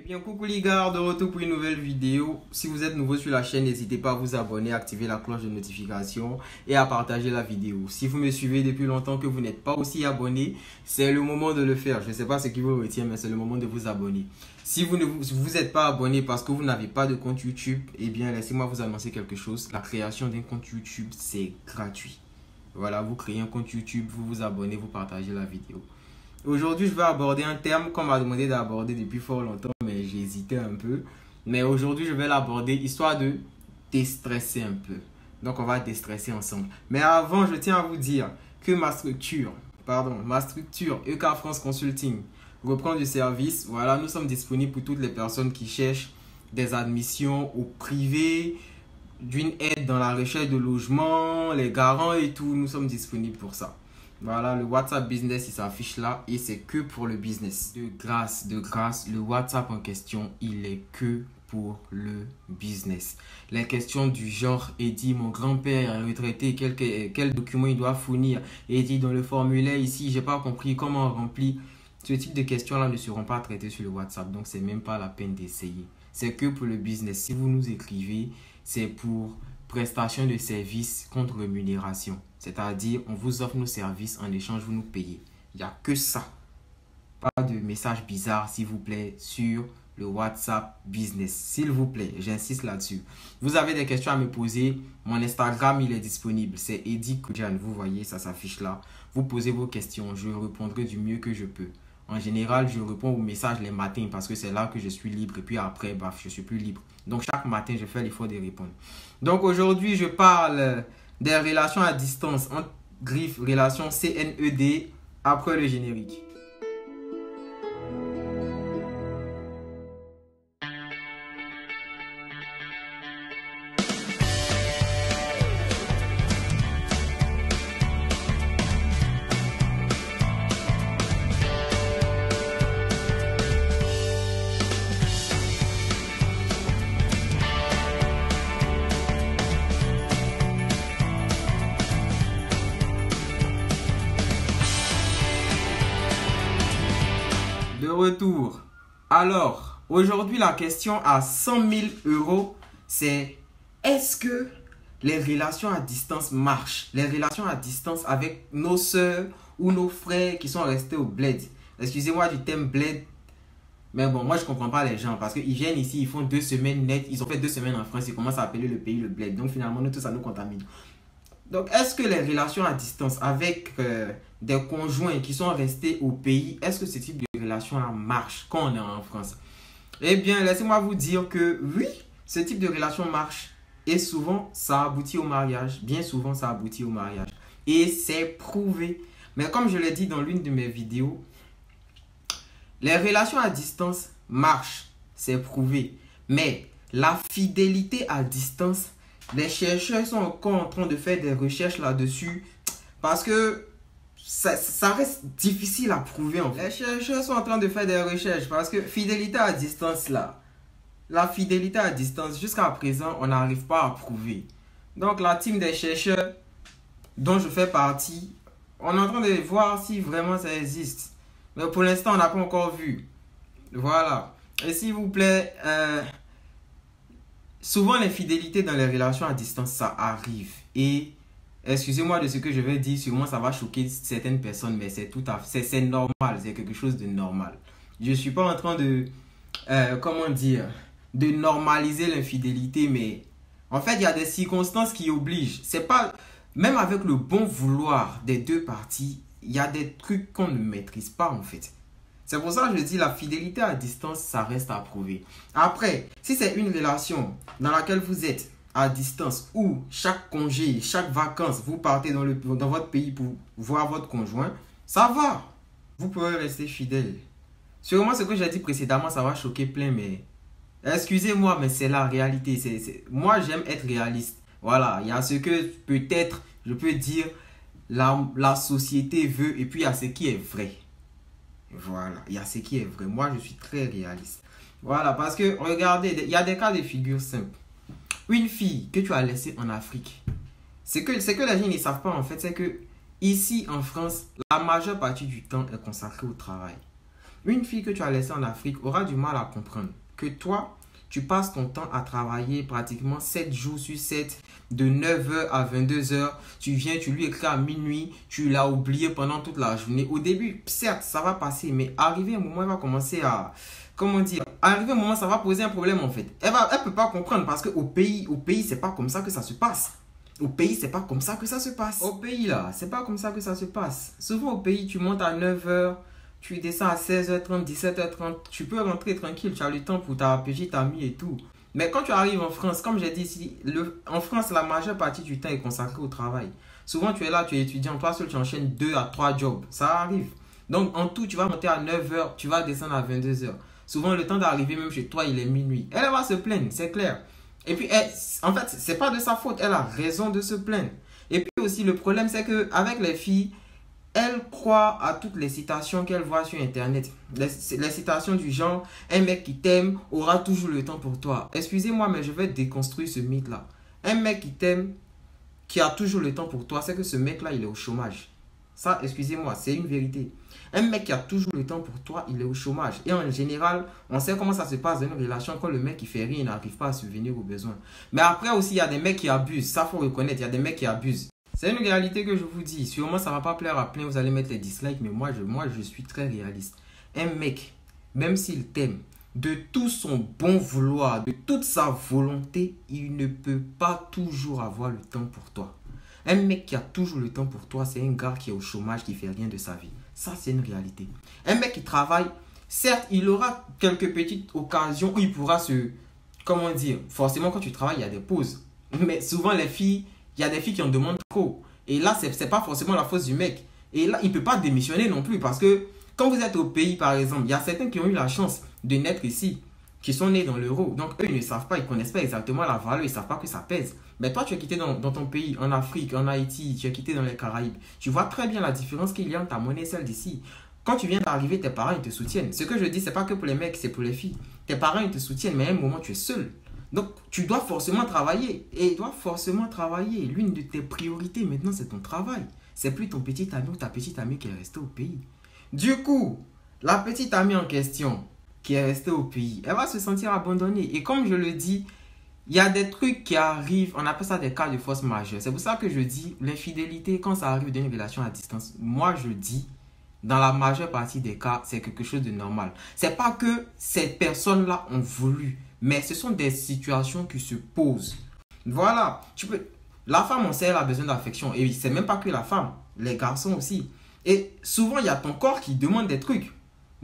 Bien, coucou les gars, de retour pour une nouvelle vidéo. Si vous êtes nouveau sur la chaîne, n'hésitez pas à vous abonner, à activer la cloche de notification et à partager la vidéo. Si vous me suivez depuis longtemps que vous n'êtes pas aussi abonné, c'est le moment de le faire. Je ne sais pas ce qui vous retient, mais c'est le moment de vous abonner. Si vous n'êtes pas abonné parce que vous n'avez pas de compte YouTube, eh bien, laissez-moi vous annoncer quelque chose. La création d'un compte YouTube, c'est gratuit. Voilà, vous créez un compte YouTube, vous vous abonnez, vous partagez la vidéo. Aujourd'hui, je vais aborder un terme qu'on m'a demandé d'aborder depuis fort longtemps, mais j'ai hésité un peu. Mais aujourd'hui, je vais l'aborder histoire de déstresser un peu. Donc, on va déstresser ensemble. Mais avant, je tiens à vous dire que ma structure EK France Consulting reprend du service. Voilà, nous sommes disponibles pour toutes les personnes qui cherchent des admissions au privé, d'une aide dans la recherche de logement, les garants et tout. Nous sommes disponibles pour ça. Voilà, le WhatsApp Business, il s'affiche là et c'est que pour le business. De grâce, le WhatsApp en question, il est que pour le business. Les questions du genre, Eddie, mon grand-père est retraité, quel document il doit fournir? Eddie, dans le formulaire ici, j'ai pas compris comment on remplit. Ce type de questions-là ne seront pas traitées sur le WhatsApp, donc c'est même pas la peine d'essayer. C'est que pour le business. Si vous nous écrivez, c'est pour prestation de services contre rémunération. C'est-à-dire, on vous offre nos services, en échange, vous nous payez. Il n'y a que ça. Pas de messages bizarres, s'il vous plaît, sur le WhatsApp Business. S'il vous plaît, j'insiste là-dessus. Vous avez des questions à me poser. Mon Instagram, il est disponible. C'est Eddie Koudjan. Vous voyez, ça s'affiche là. Vous posez vos questions. Je répondrai du mieux que je peux. En général, je réponds aux messages les matins parce que c'est là que je suis libre. Et puis après, baf, je suis plus libre. Donc, chaque matin, je fais l'effort de répondre. Donc, aujourd'hui, je parle des relations à distance, en griffe relations CNED, après le générique. De retour. Alors, aujourd'hui, la question à 100 000 €, c'est est-ce que les relations à distance marchent? Les relations à distance avec nos soeurs ou nos frères qui sont restés au bled. Excusez-moi du thème bled. Mais bon, moi, je ne comprends pas les gens parce qu'ils viennent ici, ils font 2 semaines net. Ils ont fait 2 semaines en France, ils commencent à appeler le pays le bled. Donc, finalement, nous, tout ça nous contamine. Donc, est-ce que les relations à distance avec des conjoints qui sont restés au pays, est-ce que ce type de relation-là marche quand on est en France? Eh bien, laissez-moi vous dire que oui, ce type de relation marche. Et souvent, ça aboutit au mariage. Bien souvent, ça aboutit au mariage. Et c'est prouvé. Mais comme je l'ai dit dans l'une de mes vidéos, les relations à distance marchent. C'est prouvé. Mais la fidélité à distance, les chercheurs sont encore en train de faire des recherches là-dessus parce que ça reste difficile à prouver en fait. Les chercheurs sont en train de faire des recherches parce que fidélité à distance là, la fidélité à distance jusqu'à présent on n'arrive pas à prouver. Donc la team des chercheurs dont je fais partie, on est en train de voir si vraiment ça existe. Mais pour l'instant on n'a pas encore vu. Voilà. Et s'il vous plaît, souvent, l'infidélité dans les relations à distance, ça arrive. Et excusez-moi de ce que je vais dire, sûrement ça va choquer certaines personnes, mais c'est tout à fait, c'est normal, c'est quelque chose de normal. Je ne suis pas en train de, comment dire, de normaliser l'infidélité, mais en fait, il y a des circonstances qui obligent. C'est pas, même avec le bon vouloir des deux parties, il y a des trucs qu'on ne maîtrise pas en fait. C'est pour ça que je dis la fidélité à distance, ça reste à prouver. Après, si c'est une relation dans laquelle vous êtes à distance, où chaque congé, chaque vacances, vous partez dans votre pays pour voir votre conjoint, ça va. Vous pouvez rester fidèle. Sûrement ce que j'ai dit précédemment, ça va choquer plein, mais excusez-moi, mais c'est la réalité. Moi, j'aime être réaliste. Voilà, il y a ce que peut-être, je peux dire, la société veut, et puis il y a ce qui est vrai. Voilà, il y a ce qui est vrai. Moi, je suis très réaliste. Voilà, parce que, regardez, il y a des cas de figure simples. Une fille que tu as laissée en Afrique. Ce que les gens ne savent pas, en fait, c'est que ici, en France, la majeure partie du temps est consacrée au travail. Une fille que tu as laissée en Afrique aura du mal à comprendre que toi, tu passes ton temps à travailler pratiquement 7 jours sur 7, de 9h à 22h. Tu viens, tu lui écris à minuit, tu l'as oublié pendant toute la journée. Au début, certes, ça va passer, mais arrivé un moment, elle va commencer à... Comment dire? Arrivé un moment, ça va poser un problème en fait. Elle peut pas comprendre parce qu'au pays, c'est pas comme ça que ça se passe. Au pays, c'est pas comme ça que ça se passe. Au pays là, c'est pas comme ça que ça se passe. Souvent au pays, tu montes à 9h. Tu descends à 16h30, 17h30, tu peux rentrer tranquille, tu as le temps pour ta petite amie et tout. Mais quand tu arrives en France, comme j'ai dit ici, en France, la majeure partie du temps est consacrée au travail. Souvent, tu es là, tu es étudiant, toi seul, tu enchaînes 2 à 3 jobs. Ça arrive. Donc, en tout, tu vas monter à 9h, tu vas descendre à 22h. Souvent, le temps d'arriver même chez toi, il est minuit. Elle va se plaindre, c'est clair. Et puis, en fait, c'est pas de sa faute, elle a raison de se plaindre. Et puis aussi, le problème, c'est qu'avec les filles, elle croit à toutes les citations qu'elle voit sur internet. Les citations du genre « Un mec qui t'aime aura toujours le temps pour toi ». Excusez-moi, mais je vais déconstruire ce mythe-là. Un mec qui t'aime, qui a toujours le temps pour toi, c'est que ce mec-là, il est au chômage. Ça, excusez-moi, c'est une vérité. Un mec qui a toujours le temps pour toi, il est au chômage. Et en général, on sait comment ça se passe dans une relation quand le mec qui fait rien, il n'arrive pas à subvenir aux besoins. Mais après aussi, il y a des mecs qui abusent. Ça, faut reconnaître, il y a des mecs qui abusent. C'est une réalité que je vous dis. Sûrement, ça ne va pas plaire à plein, vous allez mettre les dislikes, mais moi, je suis très réaliste. Un mec, même s'il t'aime, de tout son bon vouloir, de toute sa volonté, il ne peut pas toujours avoir le temps pour toi. Un mec qui a toujours le temps pour toi, c'est un gars qui est au chômage, qui ne fait rien de sa vie. Ça, c'est une réalité. Un mec qui travaille, certes, il aura quelques petites occasions où il pourra se... Comment dire? Forcément, quand tu travailles, il y a des pauses. Mais souvent, les filles... Il y a des filles qui en demandent trop. Et là, ce n'est pas forcément la faute du mec. Et là, il ne peut pas démissionner non plus. Parce que quand vous êtes au pays, par exemple, il y a certains qui ont eu la chance de naître ici, qui sont nés dans l'euro. Donc, eux, ils ne savent pas, ils ne connaissent pas exactement la valeur, ils ne savent pas que ça pèse. Mais toi, tu es quitté dans ton pays, en Afrique, en Haïti, tu es quitté dans les Caraïbes. Tu vois très bien la différence qu'il y a entre ta monnaie et celle d'ici. Quand tu viens d'arriver, tes parents, ils te soutiennent. Ce que je dis, ce n'est pas que pour les mecs, c'est pour les filles. Tes parents, ils te soutiennent, mais à un moment, tu es seul. Donc, tu dois forcément travailler. Et tu dois forcément travailler. L'une de tes priorités maintenant, c'est ton travail. C'est plus ton petit ami ou ta petite amie qui est restée au pays. Du coup, la petite amie en question qui est restée au pays, elle va se sentir abandonnée. Et comme je le dis, il y a des trucs qui arrivent, on appelle ça des cas de force majeure. C'est pour ça que je dis, l'infidélité, quand ça arrive dans une relation à distance, moi je dis, dans la majeure partie des cas, c'est quelque chose de normal. C'est pas que ces personnes-là ont voulu, mais ce sont des situations qui se posent. Voilà. La femme, on sait, elle a besoin d'affection. Et c'est même pas que la femme. Les garçons aussi. Et souvent, il y a ton corps qui demande des trucs.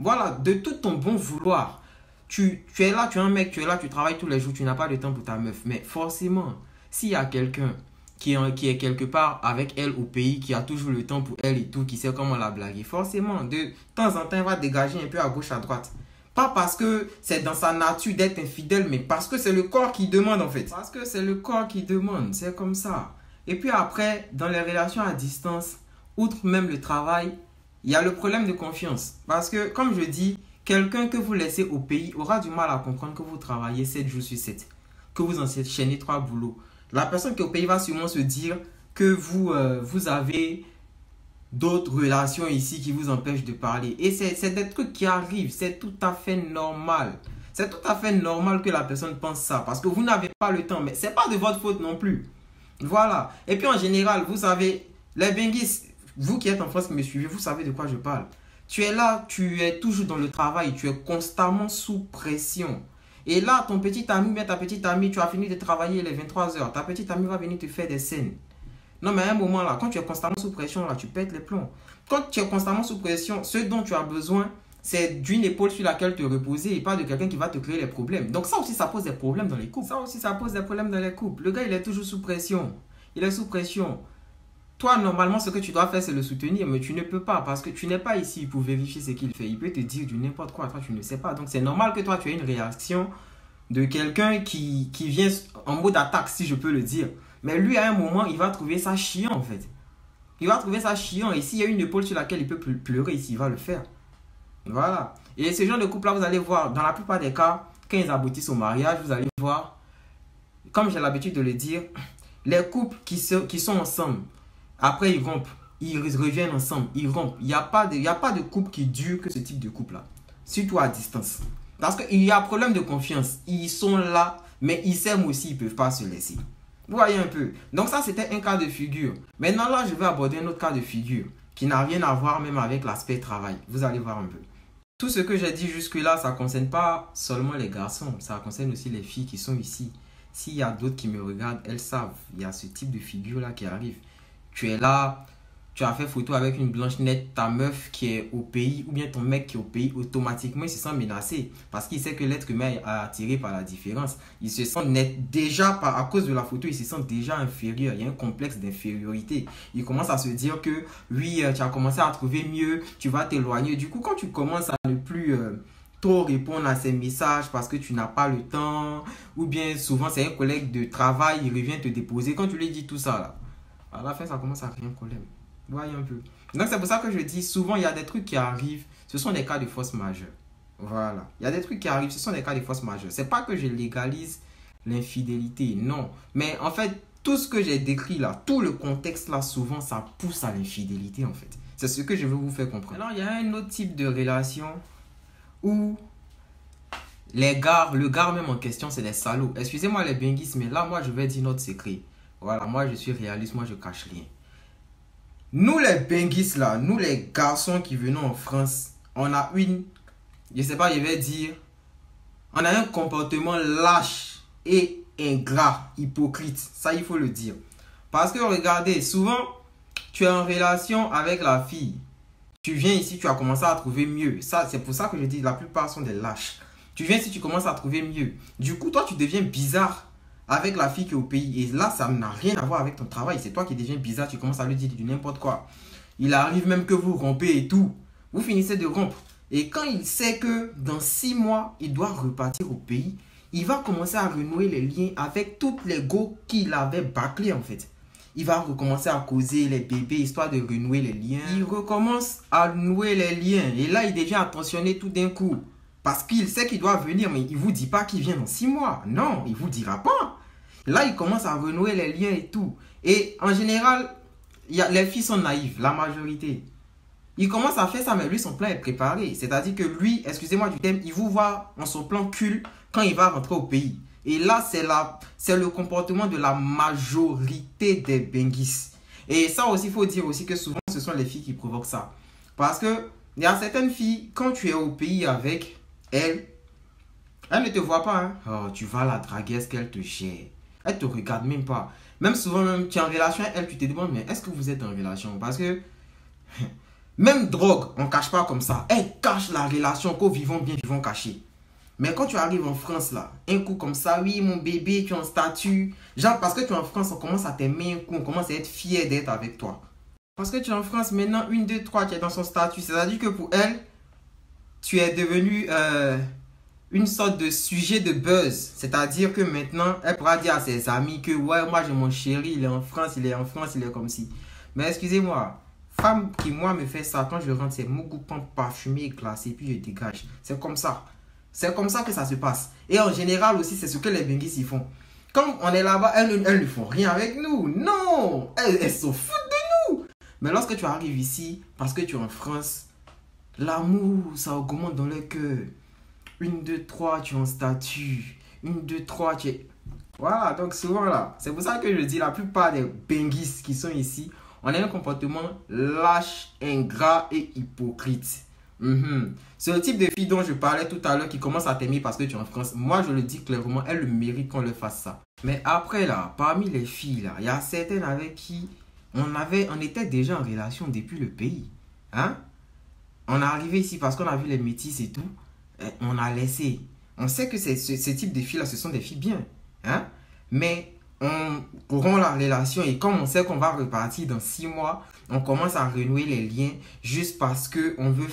Voilà. De tout ton bon vouloir. Tu es là, tu es un mec, tu es là, tu travailles tous les jours, tu n'as pas de temps pour ta meuf. Mais forcément, s'il y a quelqu'un qui est quelque part avec elle au pays, qui a toujours le temps pour elle et tout, qui sait comment la blaguer, forcément, de temps en temps, elle va dégager un peu à gauche, à droite. Pas parce que c'est dans sa nature d'être infidèle, mais parce que c'est le corps qui demande en fait. Parce que c'est le corps qui demande, c'est comme ça. Et puis après, dans les relations à distance, outre même le travail, il y a le problème de confiance. Parce que, comme je dis, quelqu'un que vous laissez au pays aura du mal à comprendre que vous travaillez 7 jours sur 7. Que vous enchaînez 3 boulots. La personne qui est au pays va sûrement se dire que vous avez d'autres relations ici qui vous empêchent de parler. Et c'est des trucs qui arrivent. C'est tout à fait normal. C'est tout à fait normal que la personne pense ça. Parce que vous n'avez pas le temps. Mais ce n'est pas de votre faute non plus. Voilà. Et puis en général, vous savez, les benguis, vous qui êtes en France qui me suivez, vous savez de quoi je parle. Tu es là, tu es toujours dans le travail. Tu es constamment sous pression. Et là, ton petit ami, bien ta petite amie, tu as fini de travailler les 23h. Ta petite amie va venir te faire des scènes. Non, mais à un moment là, quand tu es constamment sous pression, là, tu pètes les plombs. Quand tu es constamment sous pression, ce dont tu as besoin, c'est d'une épaule sur laquelle te reposer et pas de quelqu'un qui va te créer les problèmes. Donc ça aussi, ça pose des problèmes dans les couples. Ça aussi, ça pose des problèmes dans les couples. Le gars, il est toujours sous pression. Il est sous pression. Toi, normalement, ce que tu dois faire, c'est le soutenir, mais tu ne peux pas parce que tu n'es pas ici pour vérifier ce qu'il fait. Il peut te dire du n'importe quoi, toi, tu ne sais pas. Donc c'est normal que toi, tu aies une réaction de quelqu'un qui vient en mode attaque, si je peux le dire. Mais lui, à un moment, il va trouver ça chiant, en fait. Il va trouver ça chiant. Et s'il y a une épaule sur laquelle il peut pleurer, ici, il va le faire. Voilà. Et ce genre de couple-là, vous allez voir, dans la plupart des cas, quand ils aboutissent au mariage, vous allez voir, comme j'ai l'habitude de le dire, les couples qui sont ensemble, après ils rompent, ils reviennent ensemble, ils rompent. Il n'y a pas de couple qui dure que ce type de couple-là. surtout à distance. Parce qu'il y a problème de confiance. Ils sont là, mais ils s'aiment aussi, ils ne peuvent pas se laisser. Vous voyez un peu. Donc ça, c'était un cas de figure. Maintenant, là, je vais aborder un autre cas de figure qui n'a rien à voir même avec l'aspect travail. Vous allez voir un peu. Tout ce que j'ai dit jusque-là, ça ne concerne pas seulement les garçons. Ça concerne aussi les filles qui sont ici. S'il y a d'autres qui me regardent, elles savent. Il y a ce type de figure-là qui arrive. Tu es là, tu as fait photo avec une blanche nette, ta meuf qui est au pays ou bien ton mec qui est au pays, automatiquement il se sent menacé parce qu'il sait que l'être humain est attiré par la différence. Il se sent net déjà à cause de la photo, il se sent déjà inférieur. Il y a un complexe d'infériorité. Il commence à se dire que oui, tu as commencé à trouver mieux, tu vas t'éloigner. Du coup, quand tu commences à ne plus trop répondre à ces messages parce que tu n'as pas le temps, ou bien souvent c'est un collègue de travail, il revient te déposer. Quand tu lui dis tout ça là, à la fin ça commence à créer un problème. Voyez un peu. Donc c'est pour ça que je dis souvent il y a des trucs qui arrivent, ce sont des cas de force majeure. Voilà. Il y a des trucs qui arrivent, ce sont des cas de force majeure. C'est pas que je légalise l'infidélité, non. Mais en fait, tout ce que j'ai décrit là, tout le contexte là, souvent ça pousse à l'infidélité en fait. C'est ce que je veux vous faire comprendre. Alors il y a un autre type de relation où le gars même en question c'est des salauds. Excusez-moi les benguis, mais là moi je vais dire notre secret. Voilà, moi je suis réaliste, moi je cache rien. Nous les benguis là, nous les garçons qui venons en France, on a je sais pas, je vais dire, on a un comportement lâche et ingrat, hypocrite. Ça, il faut le dire. Parce que regardez, souvent, tu es en relation avec la fille. Tu viens ici, tu as commencé à trouver mieux. Ça, c'est pour ça que je dis, la plupart sont des lâches. Tu viens ici, tu commences à trouver mieux. Du coup, toi, tu deviens bizarre avec la fille qui est au pays. Et là, ça n'a rien à voir avec ton travail. C'est toi qui deviens bizarre. Tu commences à lui dire du n'importe quoi. Il arrive même que vous rompez et tout. Vous finissez de rompre. Et quand il sait que dans 6 mois, il doit repartir au pays, il va commencer à renouer les liens avec toutes les go qu'il avait bâclés en fait. Il va recommencer à causer les bébés histoire de renouer les liens. Il recommence à nouer les liens. Et là, il devient attentionné tout d'un coup. Parce qu'il sait qu'il doit venir, mais il ne vous dit pas qu'il vient dans 6 mois. Non, il ne vous dira pas. Là, il commence à renouer les liens et tout. Et en général, les filles sont naïves, la majorité. Il commence à faire ça, mais lui, son plan est préparé. C'est-à-dire que lui, excusez-moi du thème, il vous voit en son plan cul quand il va rentrer au pays. Et là, c'est le comportement de la majorité des benguis. Et ça aussi, il faut dire aussi que souvent, ce sont les filles qui provoquent ça. Parce que il y a certaines filles, quand tu es au pays avec elles, elles ne te voient pas. Hein. Oh, tu vas la draguer, est-ce qu'elle te gère? Elle ne te regarde même pas. Même souvent, même, tu es en relation avec elle, tu te demandes, mais est-ce que vous êtes en relation? Parce que même drogue, on ne cache pas comme ça. Elle cache la relation, qu'au vivant bien, vivant caché. Mais quand tu arrives en France, là, un coup comme ça, oui, mon bébé, tu es en statut. Genre, parce que tu es en France, on commence à t'aimer un coup, on commence à être fier d'être avec toi. Parce que tu es en France, maintenant, 1, 2, 3, tu es dans son statut. C'est-à-dire que pour elle, tu es devenu une sorte de sujet de buzz. C'est-à-dire que maintenant, elle pourra dire à ses amis que, ouais, moi, j'ai mon chéri, il est en France, il est en France, il est comme si. Mais excusez-moi, femme qui, moi, me fait ça, quand je rentre, c'est mon goupin parfumé, glacé, puis je dégage. C'est comme ça. C'est comme ça que ça se passe. Et en général aussi, c'est ce que les benguis y font. Quand on est là-bas, elles ne font rien avec nous. Non, elles se foutent de nous. Mais lorsque tu arrives ici, parce que tu es en France, l'amour, ça augmente dans le cœur. 1, 2, 3, tu es en statut. 1, 2, 3, tu es... Voilà, donc souvent là, c'est pour ça que je dis la plupart des benguis qui sont ici, on a un comportement lâche, ingrat et hypocrite. C'est le type de fille dont je parlais tout à l'heure qui commence à t'aimer parce que tu es en France. Moi, je le dis clairement, elle le mérite qu'on le fasse ça. Mais après là, parmi les filles là, il y a certaines avec qui on était déjà en relation depuis le pays. Hein? On est arrivé ici parce qu'on a vu les métis et tout. On a laissé. On sait que ce type de filles là, ce sont des filles bien. Hein? Mais on rompt la relation et comme on sait qu'on va repartir dans 6 mois, on commence à renouer les liens juste parce qu'on veut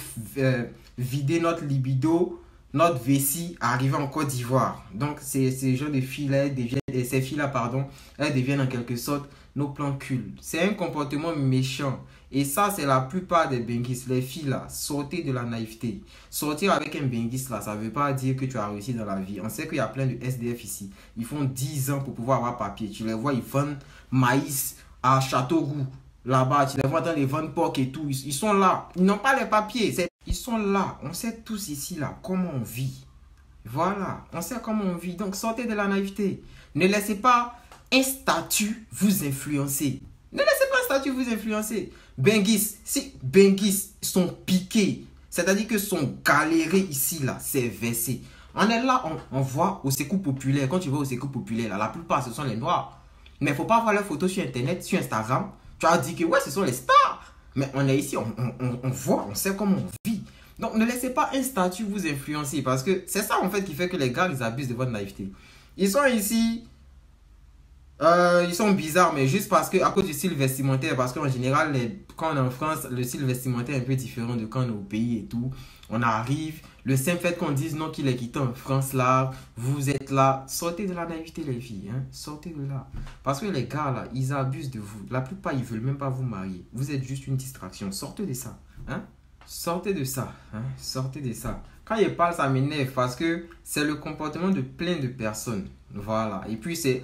vider notre libido, notre vessie, arriver en Côte d'Ivoire. Donc, ces gens de filles-là, ces filles-là, pardon, elles deviennent en quelque sorte nos plans cul. C'est un comportement méchant. Et ça, c'est la plupart des benguis. Les filles là, sortez de la naïveté. Sortir avec un benguis là, ça ne veut pas dire que tu as réussi dans la vie. On sait qu'il y a plein de SDF ici. Ils font 10 ans pour pouvoir avoir papier. Tu les vois, ils vendent maïs à Châteauroux. Là-bas, tu les vois dans les ventes porc et tout. Ils sont là. Ils n'ont pas les papiers. C'est Ils sont là. On sait tous ici, là, comment on vit. Voilà. On sait comment on vit. Donc, sortez de la naïveté. Ne laissez pas un statut vous influencer. Ne laissez pas un statut vous influencer. Benguis, si Benguis sont piqués, c'est-à-dire que sont galérés ici, là, c'est versé. On est là, on voit au Sékou populaire. Quand tu vas au Sékou populaire, là, la plupart, ce sont les Noirs. Mais il ne faut pas voir leurs photos sur Internet, sur Instagram. Tu as dit que, ouais, ce sont les stars. Mais on est ici, on voit, on sait comment on vit. Donc, ne laissez pas un statut vous influencer. Parce que c'est ça, en fait, qui fait que les gars, ils abusent de votre naïveté. Ils sont ici... ils sont bizarres, mais juste parce que à cause du style vestimentaire, parce qu'en général, quand on est en France, le style vestimentaire est un peu différent de quand on est au pays et tout. On arrive, le simple fait qu'on dise non qu'il est quitté en France là, vous êtes là, sortez de la naïveté les filles, hein? Sortez de là. Parce que les gars là, ils abusent de vous. La plupart, ils veulent même pas vous marier. Vous êtes juste une distraction. Sortez de ça, hein? Sortez de ça, hein? Sortez de ça. Quand ils parlent, ça m'énerve parce que c'est le comportement de plein de personnes. Voilà. Et puis c'est...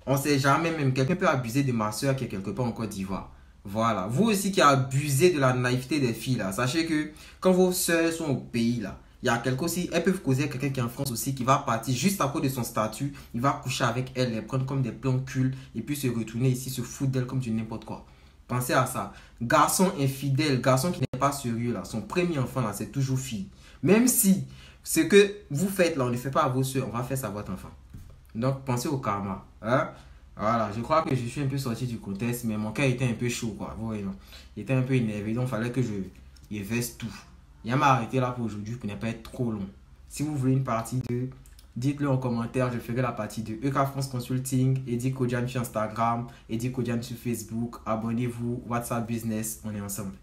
On ne sait jamais, même quelqu'un peut abuser de ma soeur qui est quelque part en Côte d'Ivoire. Voilà. Vous aussi qui abusez de la naïveté des filles là, sachez que quand vos soeurs sont au pays là, il y a quelqu'un aussi, elles peuvent causer quelqu'un qui est en France aussi qui va partir juste à cause de son statut, il va coucher avec elle, les prendre comme des plans cul et puis se retourner ici, se foutre d'elle comme du n'importe quoi. Pensez à ça. Garçon infidèle, garçon qui n'est pas sérieux là, son premier enfant là, c'est toujours fille. Même si ce que vous faites là, on ne fait pas à vos soeurs, on va faire ça à votre enfant. Donc, pensez au karma. Hein? Voilà, je crois que je suis un peu sorti du contexte, mais mon cœur était un peu chaud, quoi. Vous voyez, non? Il était un peu énervé, donc il fallait que je verse tout. Il m'a arrêté là pour aujourd'hui pour ne pas être trop long. Si vous voulez une partie 2, dites-le en commentaire, je ferai la partie 2. EK France Consulting, Eddie Kodian sur Instagram, Eddie Kodian sur Facebook. Abonnez-vous, WhatsApp Business, on est ensemble.